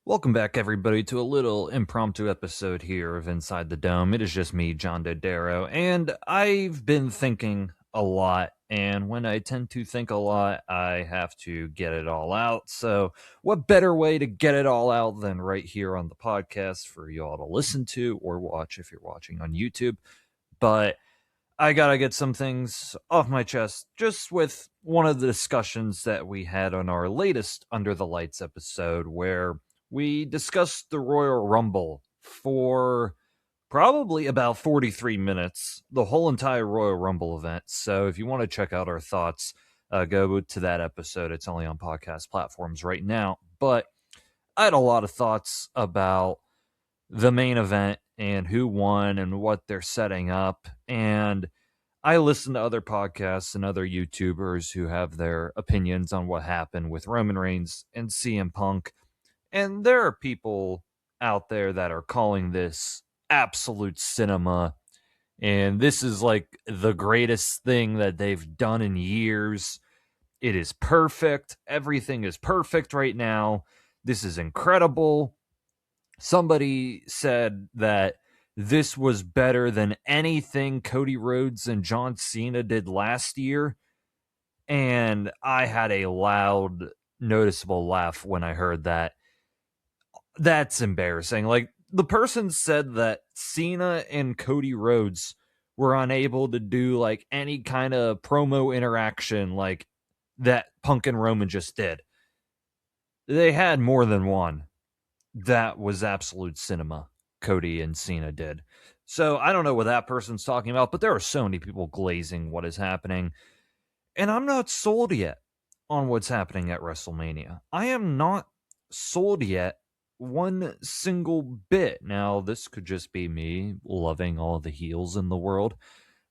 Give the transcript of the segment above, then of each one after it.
Welcome back, everybody, to a little impromptu episode here of Inside the Dome. It is just me, John Dodaro, and I've been thinking a lot. And when I tend to think a lot, I have to get it all out. So, what better way to get it all out than right here on the podcast for you all to listen to or watch if you're watching on YouTube? But I gotta get some things off my chest just with one of the discussions that we had on our latest Under the Lights episode, where we discussed the Royal Rumble for probably about 43 minutes, the whole entire Royal Rumble event. So if you want to check out our thoughts, go to that episode. It's only on podcast platforms right now. But I had a lot of thoughts about the main event and who won and what they're setting up. And I listen to other podcasts and other YouTubers who have their opinions on what happened with Roman Reigns and CM Punk. And there are people out there that are calling this absolute cinema. And this is like the greatest thing that they've done in years. It is perfect. Everything is perfect right now. This is incredible. Somebody said that this was better than anything Cody Rhodes and John Cena did last year. And I had a loud, noticeable laugh when I heard that. That's embarrassing. Like, the person said that Cena and Cody Rhodes were unable to do like any kind of promo interaction like that Punk and Roman just did. They had more than one. That was absolute cinema. Cody and Cena did. So I don't know what that person's talking about, but there are so many people glazing what is happening. And I'm not sold yet on what's happening at WrestleMania. I am not sold yet one single bit. Now, this could just be me loving all the heels in the world.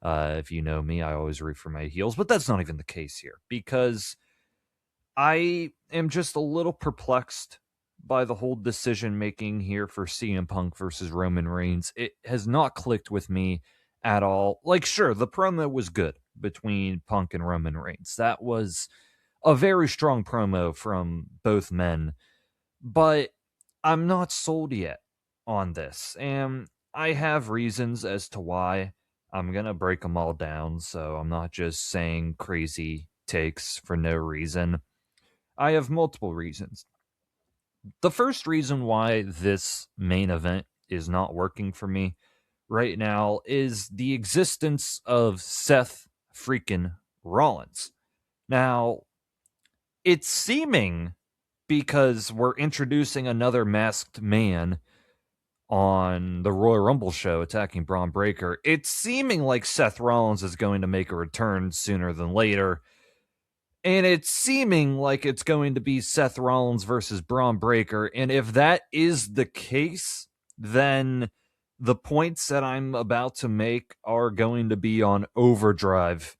If you know me, I always root for my heels, but that's not even the case here because I am just a little perplexed by the whole decision making here for CM Punk versus Roman Reigns. It has not clicked with me at all. Like, sure, the promo was good between Punk and Roman Reigns. That was a very strong promo from both men, but I'm not sold yet on this. And I have reasons as to why. I'm going to break them all down, so I'm not just saying crazy takes for no reason. I have multiple reasons. The first reason why this main event is not working for me right now is the existence of Seth freaking Rollins. Now, it's seeming because we're introducing another masked man on the Royal Rumble show attacking Braun Breaker. It's seeming like Seth Rollins is going to make a return sooner than later. And it's seeming like it's going to be Seth Rollins versus Braun Breaker. And if that is the case, then the points that I'm about to make are going to be on overdrive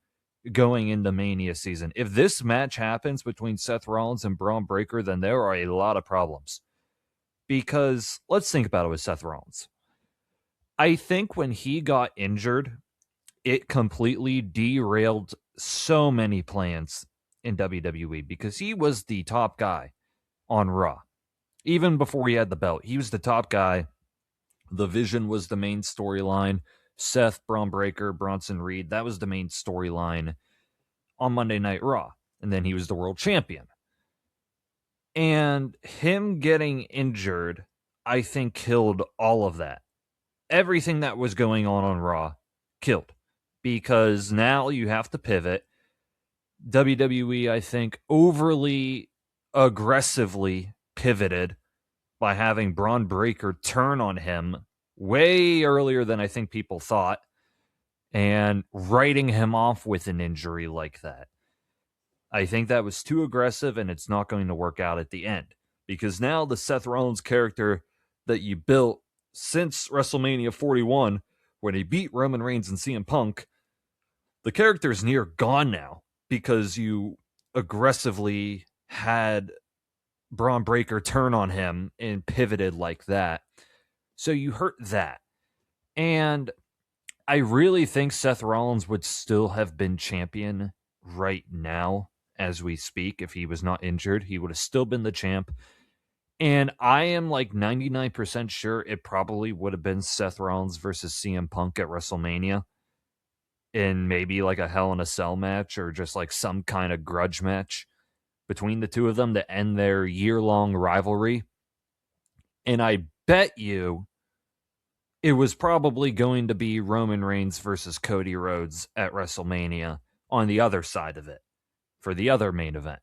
going into Mania season. If this match happens between Seth Rollins and Braun Breaker, then there are a lot of problems. Because let's think about it with Seth Rollins. I think when he got injured, it completely derailed so many plans in WWE because he was the top guy on Raw. Even before he had the belt, he was the top guy. The Vision was the main storyline. Seth, Braun Breaker, Bronson Reed, that was the main storyline on Monday Night Raw. And then he was the world champion. And him getting injured, I think, killed all of that. Everything that was going on Raw, killed. Because now you have to pivot. WWE, I think, overly aggressively pivoted by having Braun Breaker turn on him way earlier than I think people thought and writing him off with an injury like that. I think that was too aggressive and it's not going to work out at the end because now the Seth Rollins character that you built since WrestleMania 41 when he beat Roman Reigns and CM Punk, the character is near gone now because you aggressively had Braun Breaker turn on him and pivoted like that. So you hurt that. And I really think Seth Rollins would still have been champion right now as we speak. If he was not injured, he would have still been the champ. And I am like 99% sure it probably would have been Seth Rollins versus CM Punk at WrestleMania in maybe like a Hell in a Cell match or just like some kind of grudge match between the two of them to end their year-long rivalry. And I bet you it was probably going to be Roman Reigns versus Cody Rhodes at WrestleMania on the other side of it for the other main event.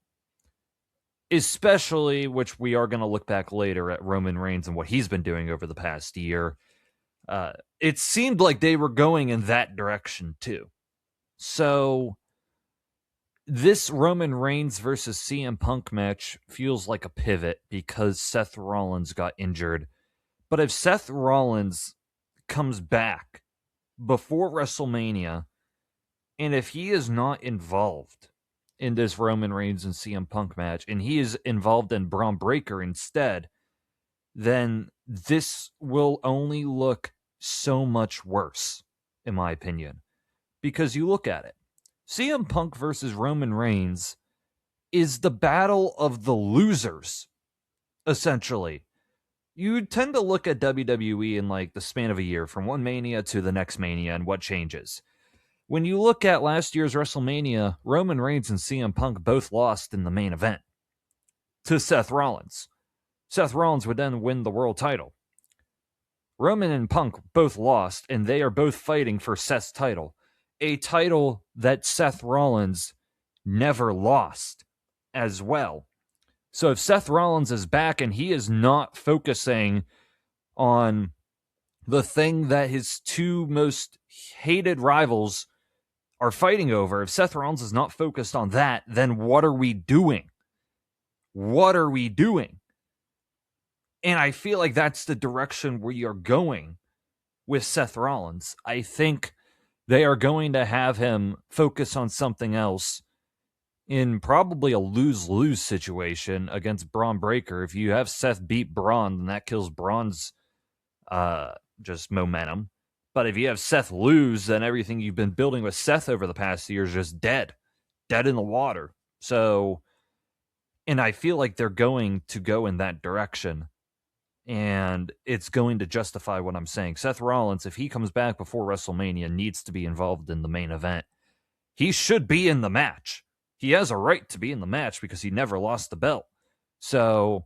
Especially, which we are going to look back later at Roman Reigns and what he's been doing over the past year. It seemed like they were going in that direction too. So this Roman Reigns versus CM Punk match feels like a pivot because Seth Rollins got injured. But if Seth Rollins comes back before WrestleMania, and if he is not involved in this Roman Reigns and CM Punk match, and he is involved in Braun Breaker instead, then this will only look so much worse, in my opinion. Because you look at it, CM Punk versus Roman Reigns is the battle of the losers, essentially. You tend to look at WWE in like the span of a year, from one Mania to the next Mania, and what changes. When you look at last year's WrestleMania, Roman Reigns and CM Punk both lost in the main event to Seth Rollins. Seth Rollins would then win the world title. Roman and Punk both lost, and they are both fighting for Seth's title, a title that Seth Rollins never lost as well. So if Seth Rollins is back and he is not focusing on the thing that his two most hated rivals are fighting over, if Seth Rollins is not focused on that, then what are we doing? What are we doing? And I feel like that's the direction we are going with Seth Rollins. I think they are going to have him focus on something else in probably a lose-lose situation against Braun Breaker. If you have Seth beat Braun, then that kills Braun's just momentum. But if you have Seth lose, then everything you've been building with Seth over the past year is just dead in the water. So, and I feel like they're going to go in that direction, and it's going to justify what I'm saying. Seth Rollins, if he comes back before WrestleMania, needs to be involved in the main event. He should be in the match. He has a right to be in the match because he never lost the belt. So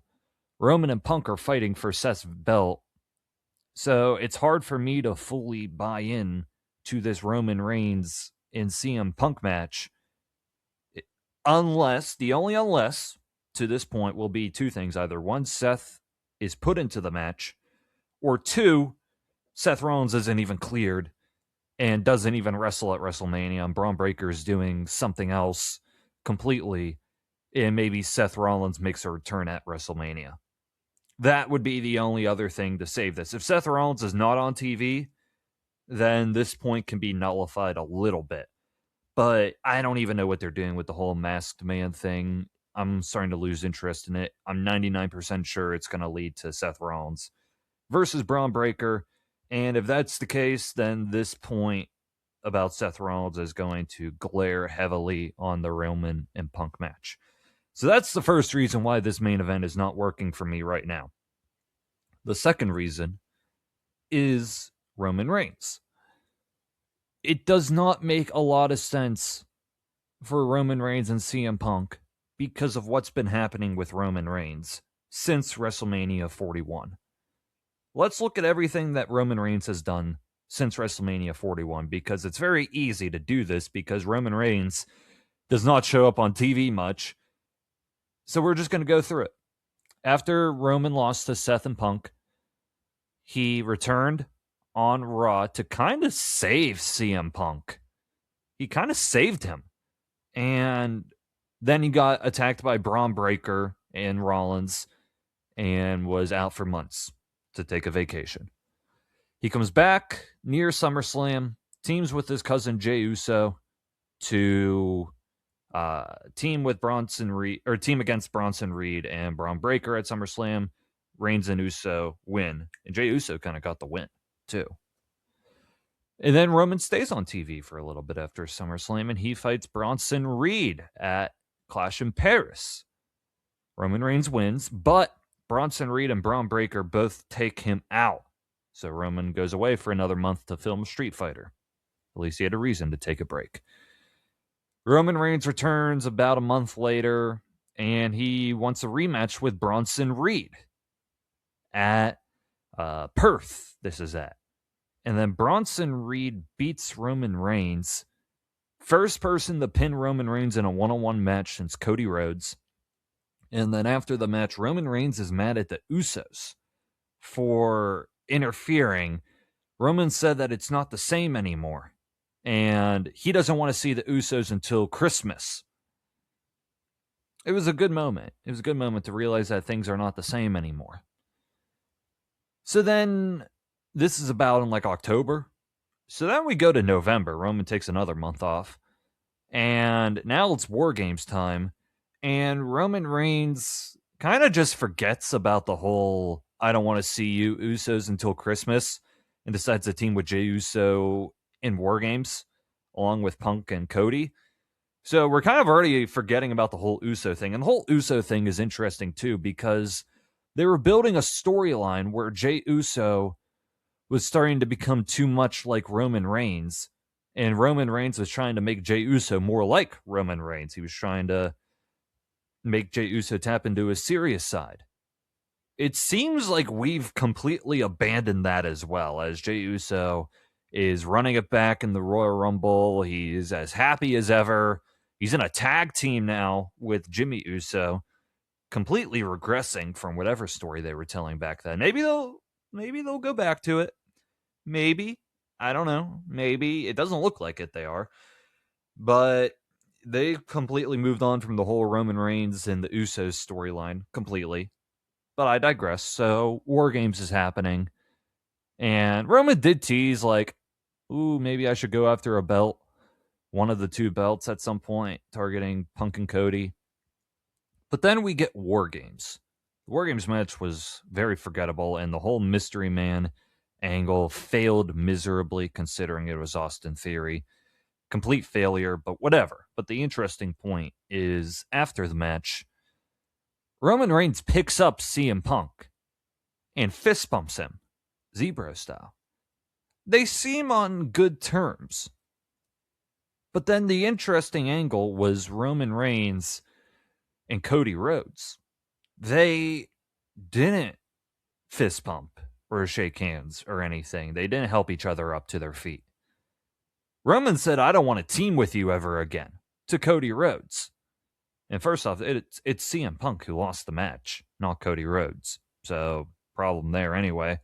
Roman and Punk are fighting for Seth's belt. So it's hard for me to fully buy in to this Roman Reigns and CM Punk match. Unless to this point will be two things. Either one, Seth is put into the match, or two, Seth Rollins isn't even cleared and doesn't even wrestle at WrestleMania, and Braun Breaker is doing something else completely, and maybe Seth Rollins makes a return at WrestleMania. That would be the only other thing to save this. If Seth Rollins is not on TV, then this point can be nullified a little bit. But I don't even know what they're doing with the whole masked man thing. I'm starting to lose interest in it. I'm 99% sure it's going to lead to Seth Rollins versus Braun Breaker. And if that's the case, then this point about Seth Rollins is going to glare heavily on the Roman and Punk match. So that's the first reason why this main event is not working for me right now. The second reason is Roman Reigns. It does not make a lot of sense for Roman Reigns and CM Punk because of what's been happening with Roman Reigns since WrestleMania 41. Let's look at everything that Roman Reigns has done since WrestleMania 41, because it's very easy to do this because Roman Reigns does not show up on TV much. So we're just going to go through it. After Roman lost to Seth and Punk, he returned on Raw to kind of save CM Punk. He kind of saved him. And then he got attacked by Braun Breaker and Rollins and was out for months to take a vacation. He comes back near SummerSlam, teams with his cousin Jey Uso to team with Bronson Reed, or team against Bronson Reed and Braun Breaker at SummerSlam. Reigns and Uso win, and Jey Uso kind of got the win too. And then Roman stays on TV for a little bit after SummerSlam, and he fights Bronson Reed at Clash in Paris. Roman Reigns wins, but Bronson Reed and Braun Breaker both take him out. So Roman goes away for another month to film Street Fighter. At least he had a reason to take a break. Roman Reigns returns about a month later, and he wants a rematch with Bronson Reed at Perth. This is at. And then Bronson Reed beats Roman Reigns. First person to pin Roman Reigns in a one-on-one match since Cody Rhodes. And then after the match, Roman Reigns is mad at the Usos for interfering. Roman said that it's not the same anymore. And he doesn't want to see the Usos until Christmas. It was a good moment. It was a good moment to realize that things are not the same anymore. So then, this is about in like October. So then we go to November. Roman takes another month off. And now it's War Games time. And Roman Reigns kind of just forgets about the whole I don't want to see you Usos until Christmas and decides to team with Jey Uso in War Games along with Punk and Cody. So we're kind of already forgetting about the whole Uso thing. And the whole Uso thing is interesting too because they were building a storyline where Jey Uso was starting to become too much like Roman Reigns. And Roman Reigns was trying to make Jey Uso more like Roman Reigns. He was trying to make Jey Uso tap into his serious side. It seems like we've completely abandoned that as well, as Jey Uso is running it back in the Royal Rumble. He's as happy as ever. He's in a tag team now with Jimmy Uso, completely regressing from whatever story they were telling back then. Maybe they'll go back to it. Maybe. I don't know. Maybe. It doesn't look like it, they are. But they completely moved on from the whole Roman Reigns and the Usos storyline completely. But I digress. So, War Games is happening. And Roman did tease, like, ooh, maybe I should go after a belt. One of the two belts at some point, targeting Punk and Cody. But then we get War Games. The War Games match was very forgettable, and the whole Mystery Man angle failed miserably, considering it was Austin Theory. Complete failure, but whatever. But the interesting point is, after the match, Roman Reigns picks up CM Punk and fist bumps him, Zebra style. They seem on good terms. But then the interesting angle was Roman Reigns and Cody Rhodes. They didn't fist bump or shake hands or anything. They didn't help each other up to their feet. Roman said, I don't want to team with you ever again, to Cody Rhodes. And first off, it's CM Punk who lost the match, not Cody Rhodes. So, problem there anyway.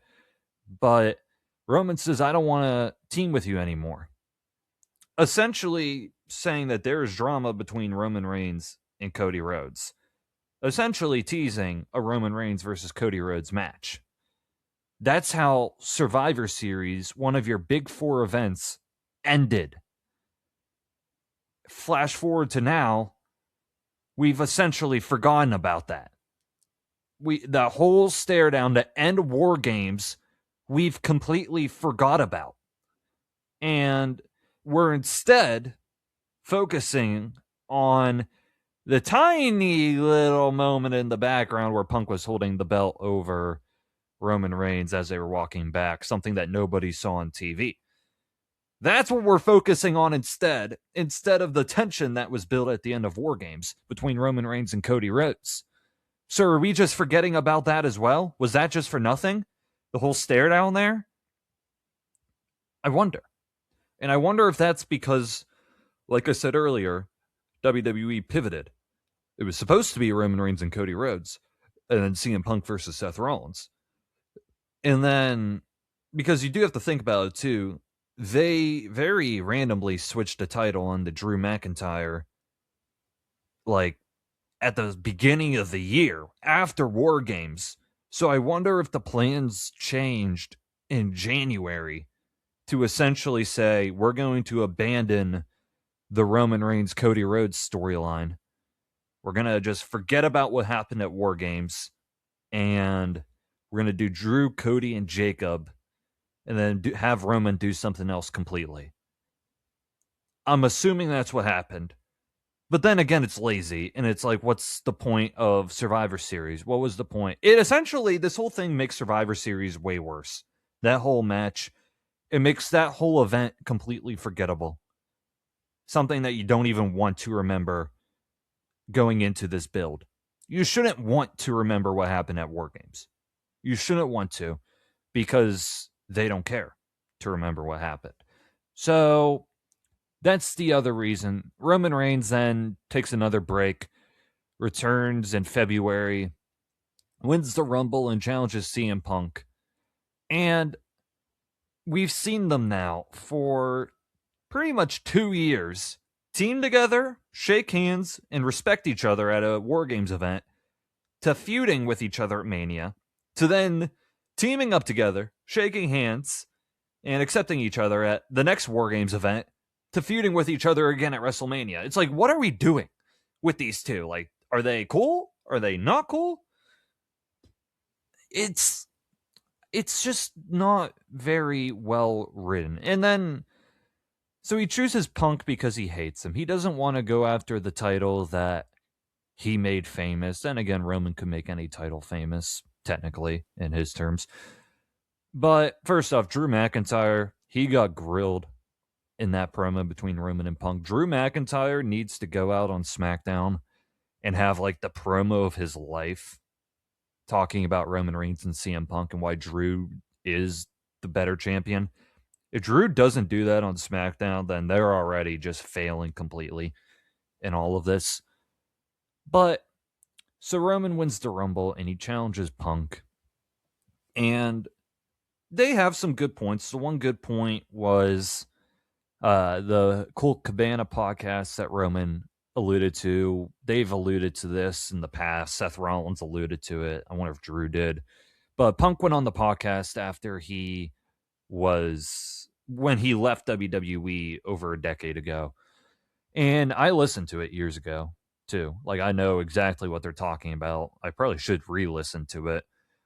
But Roman says, I don't want to team with you anymore. Essentially saying that there is drama between Roman Reigns and Cody Rhodes. Essentially teasing a Roman Reigns versus Cody Rhodes match. That's how Survivor Series, one of your big four events, ended. Flash forward to now, we've essentially forgotten about that. The whole stare down to end War Games, we've completely forgot about. And we're instead focusing on the tiny little moment in the background where Punk was holding the belt over Roman Reigns as they were walking back, something that nobody saw on TV. That's what we're focusing on instead of the tension that was built at the end of War Games between Roman Reigns and Cody Rhodes. So are we just forgetting about that as well? Was that just for nothing? The whole stare down there? I wonder. And I wonder if that's because, like I said earlier, WWE pivoted. It was supposed to be Roman Reigns and Cody Rhodes, and then CM Punk versus Seth Rollins. And then, because you do have to think about it too, they very randomly switched the title on to Drew McIntyre, like, at the beginning of the year, after War Games. So I wonder if the plans changed in January to essentially say, we're going to abandon the Roman Reigns Cody Rhodes storyline. We're going to just forget about what happened at War Games, and we're going to do Drew, Cody, and Jacob, and then have Roman do something else completely. I'm assuming that's what happened. But then again, it's lazy, and it's like, what's the point of Survivor Series? What was the point? It essentially, this whole thing makes Survivor Series way worse. That whole match, it makes that whole event completely forgettable. Something that you don't even want to remember going into this build. You shouldn't want to remember what happened at War Games. You shouldn't want to, because they don't care to remember what happened. So that's the other reason. Roman Reigns then takes another break, returns in February, wins the Rumble, and challenges CM Punk. And we've seen them now for pretty much 2 years team together, shake hands, and respect each other at a War Games event, to feuding with each other at Mania, to then teaming up together, shaking hands, and accepting each other at the next War Games event, to feuding with each other again at WrestleMania. It's like, what are we doing with these two? Like, are they cool? Are they not cool? It's just not very well written. And then, so he chooses Punk because he hates him. He doesn't want to go after the title that he made famous. Then again, Roman could make any title famous, technically, in his terms. But first off, Drew McIntyre, he got grilled in that promo between Roman and Punk. Drew McIntyre needs to go out on SmackDown and have like the promo of his life, talking about Roman Reigns and CM Punk and why Drew is the better champion. If Drew doesn't do that on SmackDown, then they're already just failing completely in all of this. But so Roman wins the Rumble and he challenges Punk. And they have some good points. The one good point was the Colt Cabana podcast that Roman alluded to. They've alluded to this in the past. Seth Rollins alluded to it. I wonder if Drew did. But Punk went on the podcast after when he left WWE over a decade ago. And I listened to it years ago, too. Like, I know exactly what they're talking about. I probably should re-listen to it.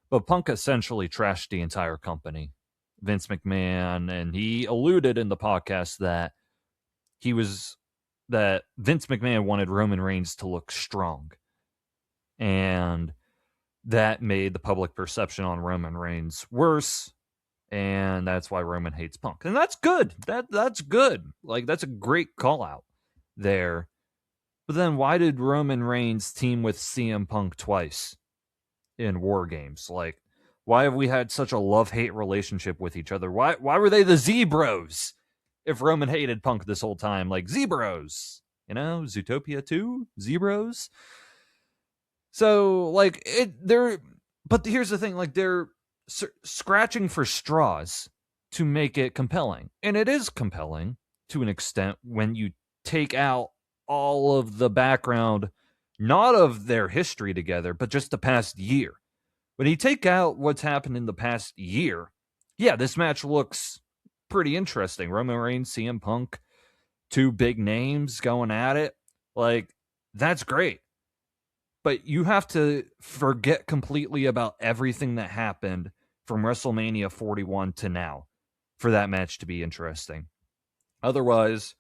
But Punk essentially trashed the entire company, Vince McMahon, and he alluded in the podcast that Vince McMahon wanted Roman Reigns to look strong. And that made the public perception on Roman Reigns worse. And that's why Roman hates Punk. And that's good. That's good. Like, that's a great call out there. But then why did Roman Reigns team with CM Punk twice in War Games? Like, why have we had such a love-hate relationship with each other? Why were they the Z-Bros if Roman hated Punk this whole time? Like, Z-Bros. You know, Zootopia 2? Z-Bros? So, like, but here's the thing. Like, they're scratching for straws to make it compelling. And it is compelling to an extent when you take out all of the background, not of their history together, but just the past year. When you take out what's happened in the past year, yeah, this match looks pretty interesting. Roman Reigns, CM Punk, two big names going at it. Like, that's great. But you have to forget completely about everything that happened from WrestleMania 41 to now for that match to be interesting. Otherwise,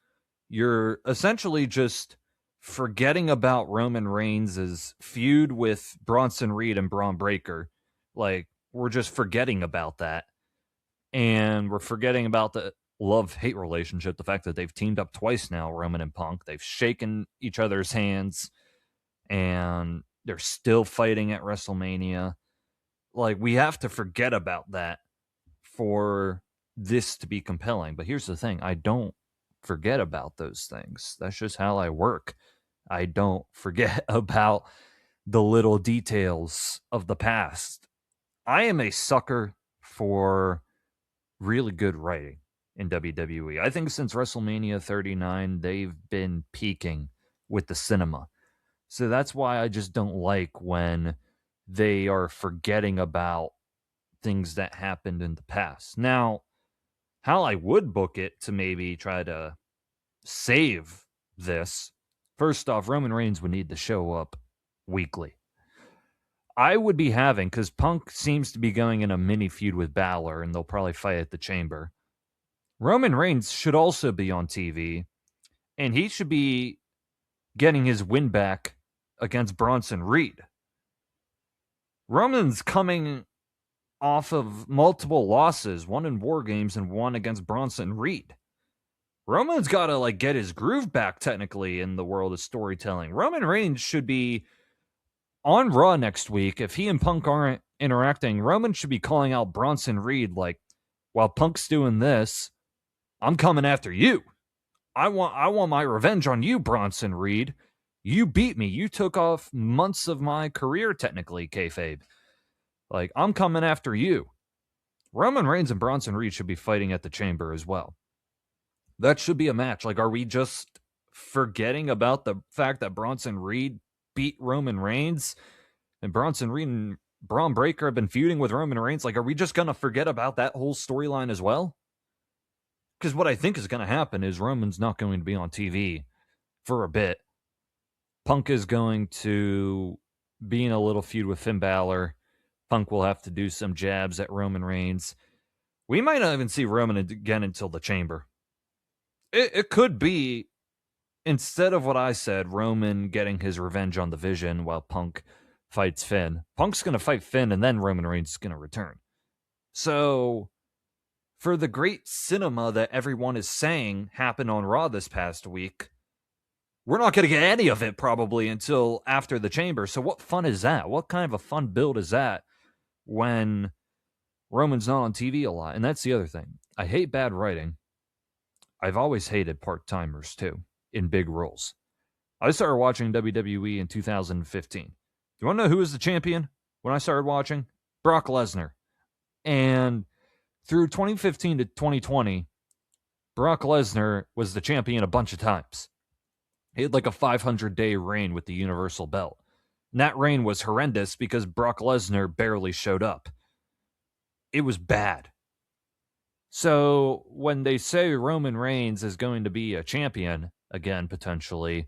you're essentially just forgetting about Roman Reigns' feud with Bronson Reed and Braun Breaker. Like, we're just forgetting about that. And we're forgetting about the love-hate relationship, the fact that they've teamed up twice now, Roman and Punk. They've shaken each other's hands, and they're still fighting at WrestleMania. Like, we have to forget about that for this to be compelling. But here's the thing. I don't forget about those things. That's just how I work. I don't forget about the little details of the past. I am a sucker for really good writing in WWE. I think since WrestleMania 39, they've been peaking with the cinema. So that's why I just don't like when they are forgetting about things that happened in the past. Now, how I would book it to maybe try to save this, first off, Roman Reigns would need to show up weekly. I would be having, because Punk seems to be going in a mini feud with Balor, and they'll probably fight at the Chamber. Roman Reigns should also be on TV, and he should be getting his win back against Bronson Reed. Roman's coming off of multiple losses, one in War Games and one against Bronson Reed. Roman's got to get his groove back technically in the world of storytelling. Roman Reigns should be on Raw next week. If he and Punk aren't interacting, Roman should be calling out Bronson Reed while Punk's doing this, I'm coming after you. I want my revenge on you, Bronson Reed. You beat me. You took off months of my career, technically, kayfabe. I'm coming after you. Roman Reigns and Bronson Reed should be fighting at the Chamber as well. That should be a match. Are we just forgetting about the fact that Bronson Reed beat Roman Reigns and Bronson Reed and Braun Breaker have been feuding with Roman Reigns? Are we just going to forget about that whole storyline as well? Because what I think is going to happen is Roman's not going to be on TV for a bit. Punk is going to be in a little feud with Finn Balor. Punk will have to do some jabs at Roman Reigns. We might not even see Roman again until the Chamber. It could be, instead of what I said, Roman getting his revenge on the Vision while Punk fights Finn. Punk's going to fight Finn, and then Roman Reigns is going to return. So, for the great cinema that everyone is saying happened on Raw this past week, we're not going to get any of it probably until after the Chamber. So what fun is that? What kind of a fun build is that when Roman's not on TV a lot? And that's the other thing. I hate bad writing. I've always hated part-timers too, in big roles. I started watching WWE in 2015. Do you want to know who was the champion when I started watching? Brock Lesnar. And through 2015 to 2020, Brock Lesnar was the champion a bunch of times. He had a 500-day reign with the Universal Belt. And that reign was horrendous because Brock Lesnar barely showed up. It was bad. So when they say Roman Reigns is going to be a champion, again, potentially,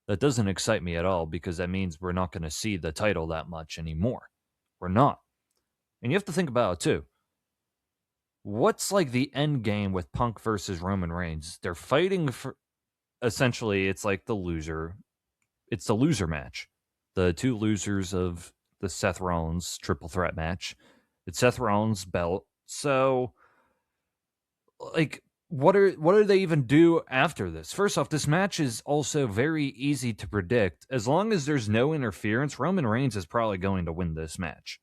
that doesn't excite me at all because that means we're not going to see the title that much anymore. We're not. And you have to think about it too. What's the end game with Punk versus Roman Reigns? They're fighting for, essentially, it's the loser. It's the loser match. The two losers of the Seth Rollins triple threat match. It's Seth Rollins' belt. So, what do they even do after this? First off, this match is also very easy to predict. As long as there's no interference, Roman Reigns is probably going to win this match.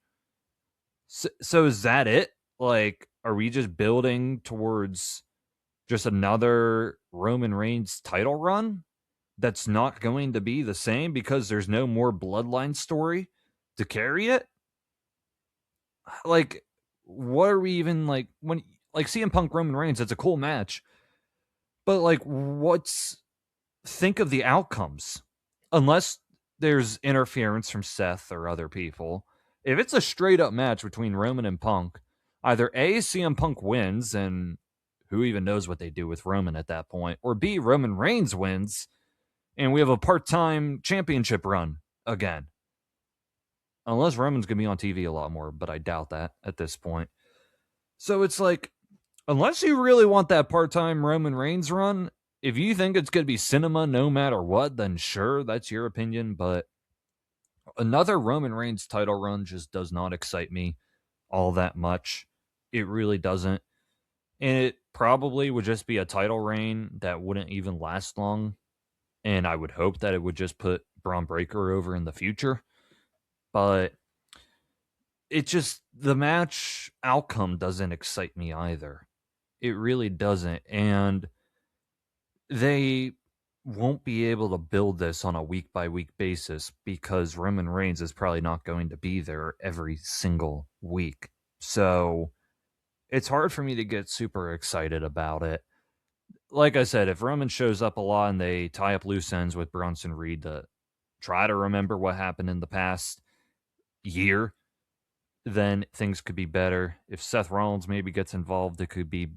So is that it? Are we just building towards just another Roman Reigns title run that's not going to be the same because there's no more bloodline story to carry it? What are we even when CM Punk Roman Reigns? It's a cool match, but think of the outcomes. Unless there's interference from Seth or other people, if it's a straight up match between Roman and Punk, either A, CM Punk wins, and who even knows what they do with Roman at that point, or B, Roman Reigns wins, and we have a part-time championship run again. Unless Roman's going to be on TV a lot more, but I doubt that at this point. So it's unless you really want that part-time Roman Reigns run, if you think it's going to be cinema no matter what, then sure, that's your opinion, but another Roman Reigns title run just does not excite me all that much. It really doesn't. And it probably would just be a title reign that wouldn't even last long. And I would hope that it would just put Braun Breaker over in the future. But it just, the match outcome doesn't excite me either. It really doesn't. And they won't be able to build this on a week-by-week basis because Roman Reigns is probably not going to be there every single week. So it's hard for me to get super excited about it. Like I said, if Roman shows up a lot and they tie up loose ends with Bronson Reed to try to remember what happened in the past year, then things could be better. If Seth Rollins maybe gets involved, it could be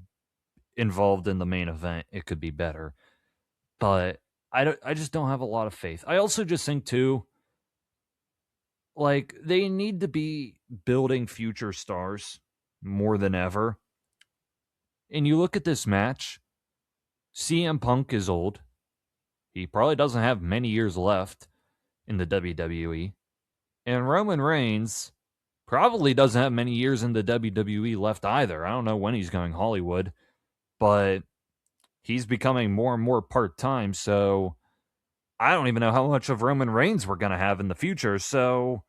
involved in the main event. It could be better. But I just don't have a lot of faith. I also just think, too, they need to be building future stars more than ever. And you look at this match, CM Punk is old. He probably doesn't have many years left in the WWE. And Roman Reigns probably doesn't have many years in the WWE left either. I don't know when he's going Hollywood, but he's becoming more and more part-time, so I don't even know how much of Roman Reigns we're going to have in the future. So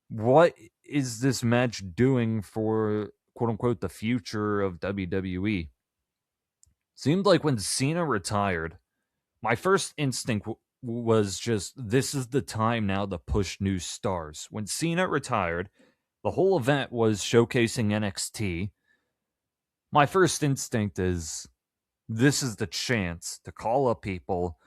what is this match doing for quote-unquote the future of WWE? Seemed like when Cena retired, my first instinct was just, this is the time now to push new stars. When Cena retired, the whole event was showcasing NXT. My first instinct is, this is the chance to call up people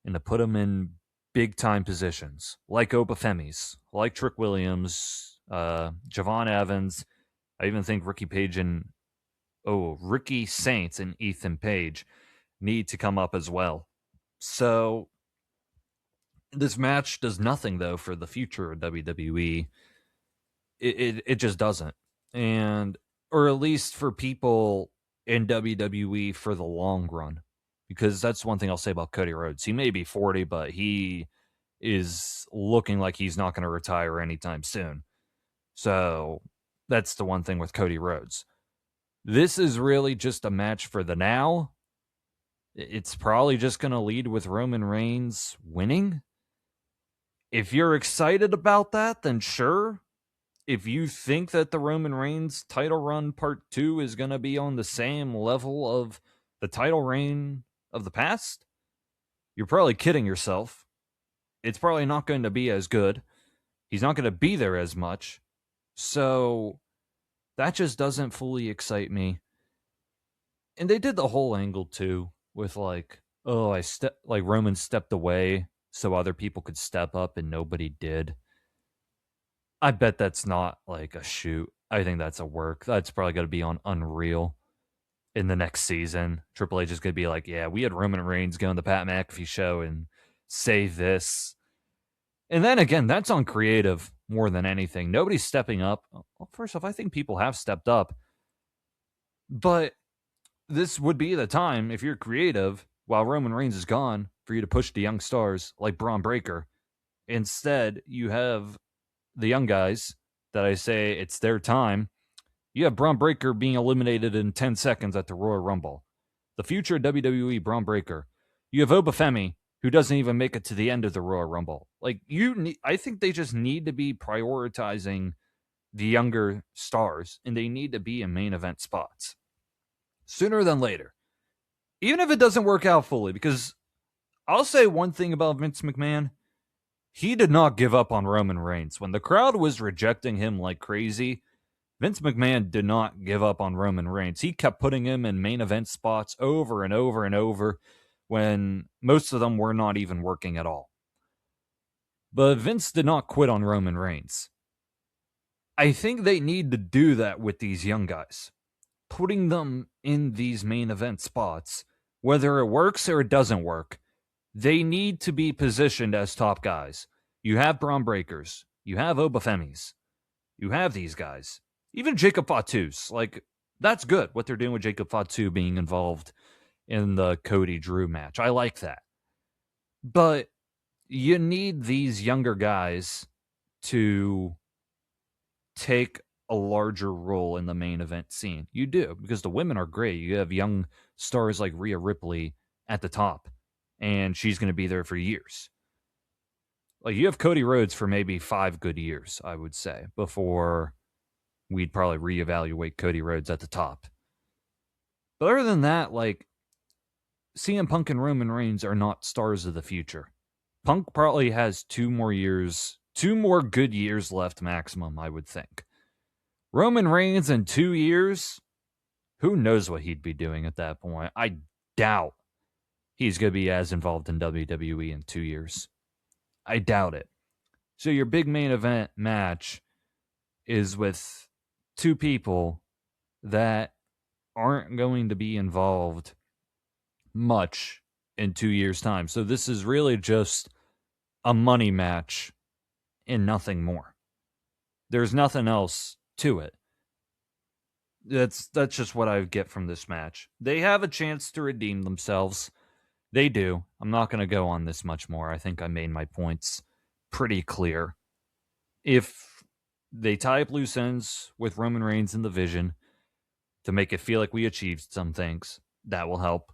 and to put them in big time positions, like Obafemi's, like Trick Williams, Javon Evans. I even think Ricky Saints and Ethan Page need to come up as well. So this match does nothing though for the future of WWE. It just doesn't, and or at least for people in WWE for the long run, because that's one thing I'll say about Cody Rhodes. He may be 40, but he is looking like he's not going to retire anytime soon. So that's the one thing with Cody Rhodes. This is really just a match for the now. It's probably just going to lead with Roman Reigns winning. If you're excited about that, then sure. If you think that the Roman Reigns title run part 2 is going to be on the same level of the title reign of the past, you're probably kidding yourself. It's probably not going to be as good. He's not going to be there as much. So that just doesn't fully excite me. And they did the whole angle too with like, Roman stepped away so other people could step up and nobody did. I bet that's not like a shoot. I think that's a work. That's probably going to be on Unreal in the next season. Triple H is going to be like, yeah, we had Roman Reigns go on the Pat McAfee show and say this. And then again, that's on creative more than anything. Nobody's stepping up. Well, first off, I think people have stepped up. But this would be the time, if you're creative, while Roman Reigns is gone, for you to push the young stars like Braun Breaker. Instead, you have the young guys that I say it's their time. You have Braun Breaker being eliminated in 10 seconds at the Royal Rumble. The future WWE Braun Breaker. You have Obafemi, who doesn't even make it to the end of the Royal Rumble. Like, I think they just need to be prioritizing the younger stars, and they need to be in main event spots sooner than later. Even if it doesn't work out fully, because I'll say one thing about Vince McMahon. He did not give up on Roman Reigns. When the crowd was rejecting him like crazy, Vince McMahon did not give up on Roman Reigns. He kept putting him in main event spots over and over and over when most of them were not even working at all. But Vince did not quit on Roman Reigns. I think they need to do that with these young guys. Putting them in these main event spots, whether it works or it doesn't work, they need to be positioned as top guys. You have Braun Breakers. You have Obafemis. You have these guys. Even Jacob Fatu's. Like, that's good, what they're doing with Jacob Fatu being involved in the Cody Drew match. I like that. But you need these younger guys to take a larger role in the main event scene. You do, because the women are great. You have young stars like Rhea Ripley at the top, and she's going to be there for years. Like, you have Cody Rhodes for maybe 5 good years, I would say, before we'd probably reevaluate Cody Rhodes at the top. But other than that, like, CM Punk and Roman Reigns are not stars of the future. Punk probably has 2 more good years left maximum, I would think. Roman Reigns in 2 years, who knows what he'd be doing at that point. I doubt he's going to be as involved in WWE in 2 years. I doubt it. So your big main event match is with 2 people that aren't going to be involved much in 2 years' time. So this is really just a money match and nothing more. There's nothing else to it. That's just what I get from this match. They have a chance to redeem themselves. They do. I'm not going to go on this much more. I think I made my points pretty clear. If they tie up loose ends with Roman Reigns and the Vision to make it feel like we achieved some things, that will help.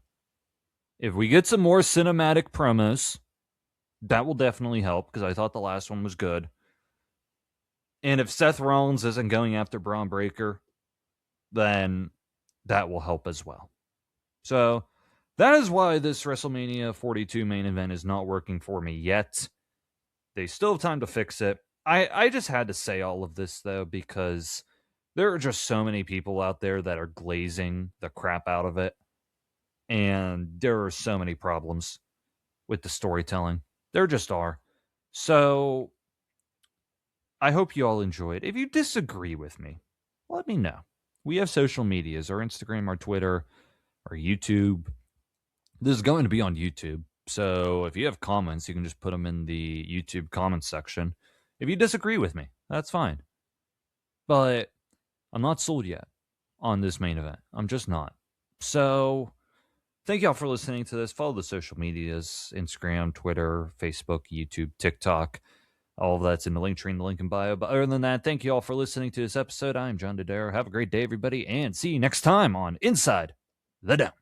If we get some more cinematic promos, that will definitely help, because I thought the last one was good. And if Seth Rollins isn't going after Braun Breaker, then that will help as well. So that is why this WrestleMania 42 main event is not working for me yet. They still have time to fix it. I just had to say all of this, though, because there are just so many people out there that are glazing the crap out of it. And there are so many problems with the storytelling. There just are. So I hope you all enjoy it. If you disagree with me, let me know. We have social medias, our Instagram, our Twitter, our YouTube. This is going to be on YouTube. So if you have comments, you can just put them in the YouTube comments section. If you disagree with me, that's fine. But I'm not sold yet on this main event. I'm just not. So thank y'all for listening to this. Follow the social medias, Instagram, Twitter, Facebook, YouTube, TikTok. All of that's in the link tree in the link in bio. But other than that, thank you all for listening to this episode. I'm John Dodaro. Have a great day, everybody, and see you next time on Inside the Dome.